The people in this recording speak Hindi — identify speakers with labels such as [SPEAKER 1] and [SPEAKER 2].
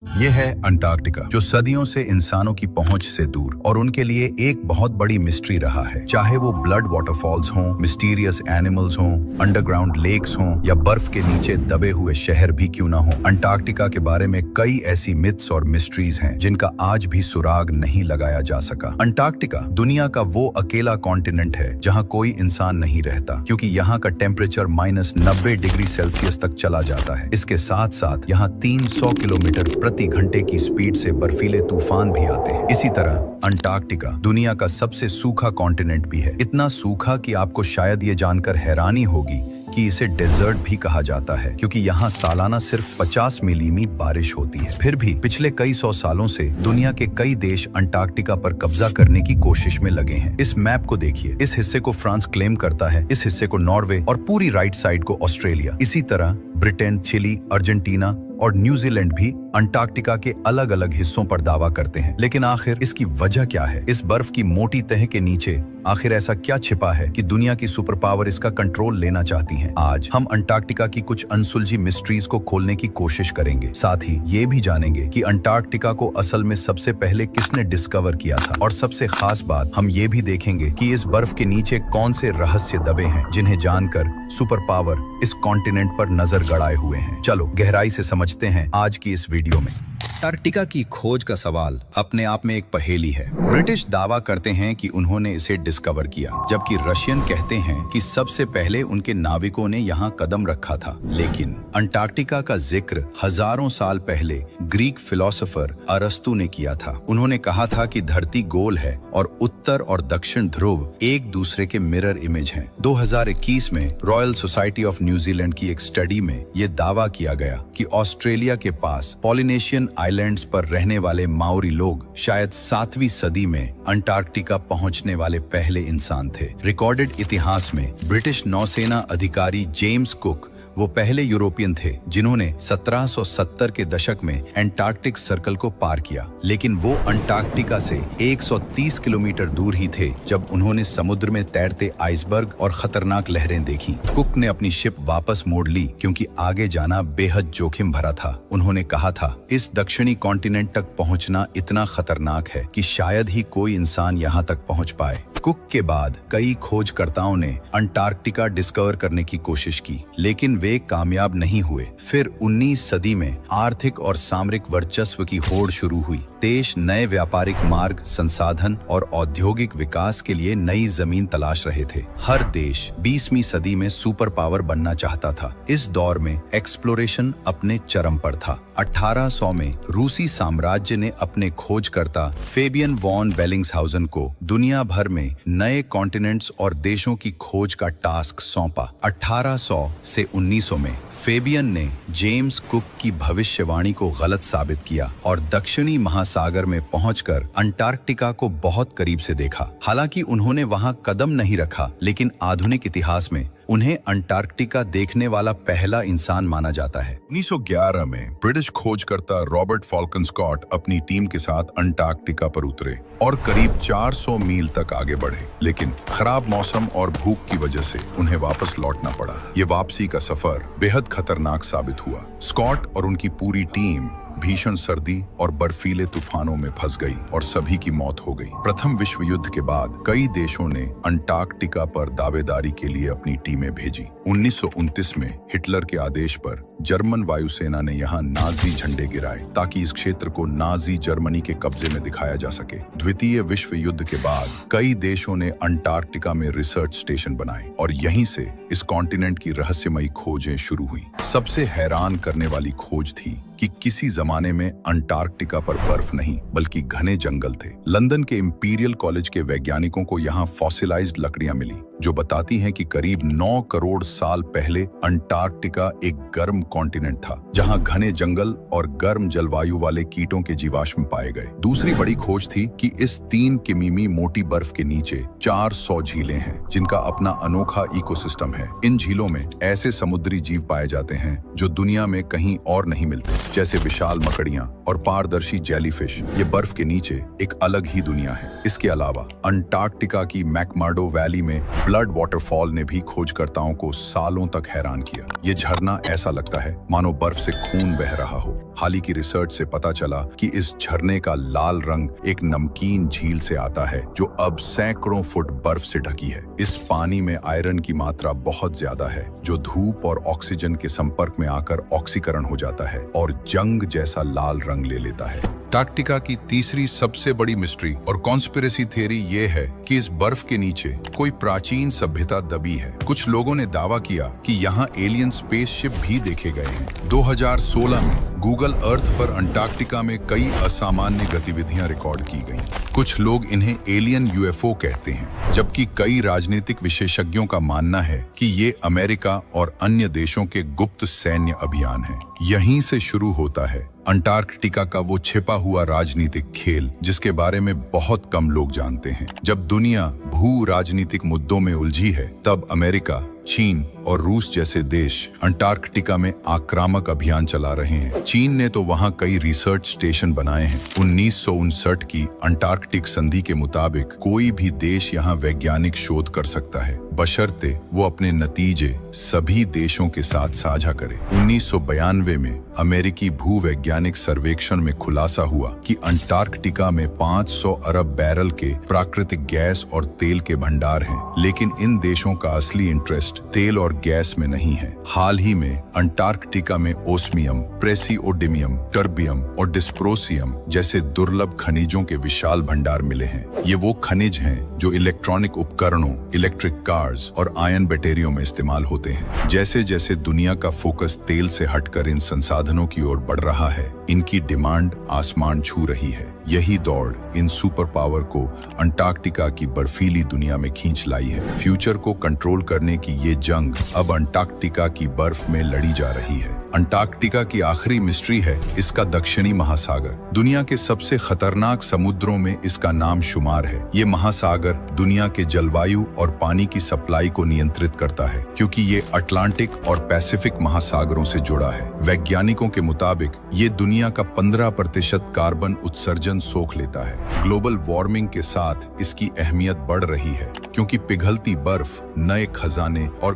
[SPEAKER 1] ये है अंटार्कटिका, जो सदियों से इंसानों की पहुंच से दूर और उनके लिए एक बहुत बड़ी मिस्ट्री रहा है। चाहे वो ब्लड वाटरफॉल्स हों, मिस्टीरियस एनिमल्स हों, अंडरग्राउंड लेक्स हों या बर्फ के नीचे दबे हुए शहर भी क्यों ना हो, अंटार्कटिका के बारे में कई ऐसी मिथ्स और मिस्ट्रीज हैं जिनका आज भी सुराग नहीं लगाया जा सका। अंटार्कटिका दुनिया का वो अकेला कॉन्टिनेंट है जहाँ कोई इंसान नहीं रहता, क्योंकि यहाँ का टेम्परेचर -90 डिग्री सेल्सियस तक चला जाता है। इसके साथ साथ यहाँ 300 किलोमीटर प्रति घंटे की स्पीड से बर्फीले तूफान भी आते हैं। इसी तरह अंटार्कटिका दुनिया का सबसे सूखा कॉन्टिनेंट भी है, इतना सूखा कि आपको शायद ये जानकर हैरानी होगी कि इसे डेजर्ट भी कहा जाता है, क्योंकि यहाँ सालाना सिर्फ 50 मिलीमीटर बारिश होती है। फिर भी पिछले कई सौ सालों से दुनिया के कई देश अंटार्कटिका पर कब्जा करने की कोशिश में लगे हैं। इस मैप को देखिए, इस हिस्से को फ्रांस क्लेम करता है, इस हिस्से को नॉर्वे और पूरी राइट साइड को ऑस्ट्रेलिया। इसी तरह ब्रिटेन, चिली, अर्जेंटीना और न्यूजीलैंड भी अंटार्कटिका के अलग अलग हिस्सों पर दावा करते हैं। लेकिन आखिर इसकी वजह क्या है? इस बर्फ की मोटी तह के नीचे आखिर ऐसा क्या छिपा है कि दुनिया की सुपर पावर इसका कंट्रोल लेना चाहती हैं? आज हम अंटार्कटिका की कुछ अनसुलझी मिस्ट्रीज को खोलने की कोशिश करेंगे। साथ ही ये भी जानेंगे कि अंटार्कटिका को असल में सबसे पहले किसने डिस्कवर किया था। और सबसे खास बात, हम ये भी देखेंगे कि इस बर्फ के नीचे कौन से रहस्य दबे हैं जिन्हें जानकर सुपर पावर इस कॉन्टिनेंट पर नजर गड़ाए हुए हैं। चलो गहराई से समझते हैं आज की इस वीडियो में। अंटार्कटिका की खोज का सवाल अपने आप में एक पहेली है। ब्रिटिश दावा करते हैं कि उन्होंने इसे डिस्कवर किया, जबकि रशियन कहते हैं कि सबसे पहले उनके नाविकों ने यहाँ कदम रखा था। लेकिन अंटार्कटिका का जिक्र हजारों साल पहले ग्रीक फिलोसोफर अरस्तु ने किया था। उन्होंने कहा था कि धरती गोल है और उत्तर और दक्षिण ध्रुव एक दूसरे के मिरर इमेज हैं। 2021 में रॉयल सोसाइटी ऑफ न्यूजीलैंड की एक स्टडी में ये दावा किया गया कि ऑस्ट्रेलिया के पास पॉलिनेशियन आइलैंड्स पर रहने वाले माओरी लोग शायद 7वीं सदी में अंटार्कटिका पहुंचने वाले पहले इंसान थे। रिकॉर्डेड इतिहास में ब्रिटिश नौसेना अधिकारी जेम्स कुक वो पहले यूरोपियन थे जिन्होंने 1770 के दशक में एंटार्कटिक सर्कल को पार किया। लेकिन वो अंटार्कटिका से 130 किलोमीटर दूर ही थे जब उन्होंने समुद्र में तैरते आइसबर्ग और खतरनाक लहरें देखी। कुक ने अपनी शिप वापस मोड़ ली क्योंकि आगे जाना बेहद जोखिम भरा था। उन्होंने कहा था, इस दक्षिणी कॉन्टिनेंट तक पहुंचना इतना खतरनाक है कि शायद ही कोई इंसान यहाँ तक पहुंच पाए। कुक के बाद कई खोजकर्ताओं ने अंटार्कटिका डिस्कवर करने की कोशिश की, लेकिन वे कामयाब नहीं हुए। फिर 19 सदी में आर्थिक और सामरिक वर्चस्व की होड़ शुरू हुई। देश नए व्यापारिक मार्ग, संसाधन और औद्योगिक विकास के लिए नई जमीन तलाश रहे थे। हर देश 20वीं सदी में सुपर पावर बनना चाहता था। इस दौर में एक्सप्लोरेशन अपने चरम पर था। 1800 में रूसी साम्राज्य ने अपने खोजकर्ता फेबियन वॉन बेलिंग्सहाउजन को दुनिया भर में नए कॉन्टिनेंट्स और देशों की खोज का टास्क सौंपा। 1800 से 1900 में फेबियन ने जेम्स कुक की भविष्यवाणी को गलत साबित किया और दक्षिणी महासागर में पहुंचकर अंटार्कटिका को बहुत करीब से देखा। हालांकि उन्होंने वहां कदम नहीं रखा, लेकिन आधुनिक इतिहास में उन्हें अंटार्कटिका देखने वाला पहला इंसान माना जाता है। 1911 में ब्रिटिश खोजकर्ता रॉबर्ट फॉल्कन स्कॉट अपनी टीम के साथ अंटार्कटिका पर उतरे और करीब 400 मील तक आगे बढ़े। लेकिन खराब मौसम और भूख की वजह से उन्हें वापस लौटना पड़ा। ये वापसी का सफर बेहद खतरनाक साबित हुआ। स्कॉट और उनकी पूरी टीम भीषण सर्दी और बर्फीले तूफानों में फंस गई और सभी की मौत हो गई। प्रथम विश्व युद्ध के बाद कई देशों ने अंटार्कटिका पर दावेदारी के लिए अपनी टीमें भेजी। 1929 में हिटलर के आदेश पर जर्मन वायुसेना ने यहाँ नाजी झंडे गिराए ताकि इस क्षेत्र को नाजी जर्मनी के कब्जे में दिखाया जा सके। द्वितीय विश्व युद्ध के बाद कई देशों ने अंटार्कटिका में रिसर्च स्टेशन बनाए और यहीं से इस कॉन्टिनेंट की रहस्यमयी खोजें शुरू हुई। सबसे हैरान करने वाली खोज थी कि किसी जमाने में अंटार्कटिका पर बर्फ नहीं बल्कि घने जंगल थे। लंदन के इंपीरियल कॉलेज के वैज्ञानिकों को यहाँ फॉसिलाइज्ड लकड़ियां मिली जो बताती हैं कि करीब 9 करोड़ साल पहले अंटार्कटिका एक गर्म कॉन्टिनेंट था जहां घने जंगल और गर्म जलवायु वाले कीटों के जीवाश्म पाए गए। दूसरी बड़ी खोज थी कि इस 3 किमी मोटी बर्फ के नीचे 400 झीलें हैं जिनका अपना अनोखा इकोसिस्टम है। इन झीलों में ऐसे समुद्री जीव पाए जाते हैं जो दुनिया में कहीं और नहीं मिलते, जैसे विशाल मकड़ियां, और पारदर्शी जेलीफिश। ये बर्फ के नीचे एक अलग ही दुनिया है। इसके अलावा अंटार्कटिका की मैकमर्डो वैली में ब्लड वाटरफॉल ने भी खोजकर्ताओं को सालों तक हैरान किया। ये झरना ऐसा लगता है मानो बर्फ से खून बह रहा हो। हाल ही की रिसर्च से पता चला कि इस झरने का लाल रंग एक नमकीन झील से आता है जो अब सैकड़ों फुट बर्फ से ढकी है। इस पानी में आयरन की मात्रा बहुत ज्यादा है जो धूप और ऑक्सीजन के संपर्क में आकर ऑक्सीकरण हो जाता है और जंग जैसा लाल रंग ले लेता है। अंटार्कटिका की तीसरी सबसे बड़ी मिस्ट्री और कॉन्स्पिरेसी थियरी ये है कि इस बर्फ के नीचे कोई प्राचीन सभ्यता दबी है। कुछ लोगों ने दावा किया कि यहाँ एलियन स्पेसशिप भी देखे गए हैं। 2016 में गूगल अर्थ पर अंटार्कटिका में कई असामान्य गतिविधियां रिकॉर्ड की गईं। कुछ लोग इन्हें एलियन यूएफओ कहते हैं, जबकि कई राजनीतिक विशेषज्ञों का मानना है कि ये अमेरिका और अन्य देशों के गुप्त सैन्य अभियान हैं। यहीं से शुरू होता है अंटार्कटिका का वो छिपा हुआ राजनीतिक खेल जिसके बारे में बहुत कम लोग जानते हैं। जब दुनिया भू राजनीतिक मुद्दों में उलझी है, तब अमेरिका, चीन और रूस जैसे देश अंटार्कटिका में आक्रामक अभियान चला रहे हैं। चीन ने तो वहां कई रिसर्च स्टेशन बनाए हैं। 1959 की अंटार्कटिक संधि के मुताबिक कोई भी देश यहां वैज्ञानिक शोध कर सकता है, बशर्ते वो अपने नतीजे सभी देशों के साथ साझा करे। 1992 में अमेरिकी भूवैज्ञानिक सर्वेक्षण में खुलासा हुआ कि अंटार्कटिका में 500 अरब बैरल के प्राकृतिक गैस और तेल के भंडार हैं, लेकिन इन देशों का असली इंटरेस्ट तेल और गैस में नहीं है। हाल ही में अंटार्कटिका में ओस्मियम, प्रेसिओडिमियम, टर्बियम और डिस्प्रोसियम जैसे दुर्लभ खनिजों के विशाल भंडार मिले हैं। ये वो खनिज हैं जो इलेक्ट्रॉनिक उपकरणों, इलेक्ट्रिक कार्स और आयन बैटरियों में इस्तेमाल होते हैं। जैसे जैसे दुनिया का फोकस तेल से हटकर इन संसाधनों की ओर बढ़ रहा है, इनकी डिमांड आसमान छू रही है। यही दौड़ इन सुपर पावर को अंटार्कटिका की बर्फीली दुनिया में खींच लाई है। फ्यूचर को कंट्रोल करने की ये जंग अब अंटार्कटिका की बर्फ में लड़ी जा रही है। अंटार्कटिका की आखिरी मिस्ट्री है इसका दक्षिणी महासागर। दुनिया के सबसे खतरनाक समुद्रों में इसका नाम शुमार है। ये महासागर दुनिया के जलवायु और पानी की सप्लाई को नियंत्रित करता है, क्योंकि ये अटलांटिक और पैसिफिक महासागरों से जुड़ा है। वैज्ञानिकों के मुताबिक ये दुनिया का 15% कार्बन उत्सर्जन सोख लेता है। ग्लोबल वार्मिंग के साथ इसकी अहमियत बढ़ रही है, क्योंकि पिघलती बर्फ नए खजाने और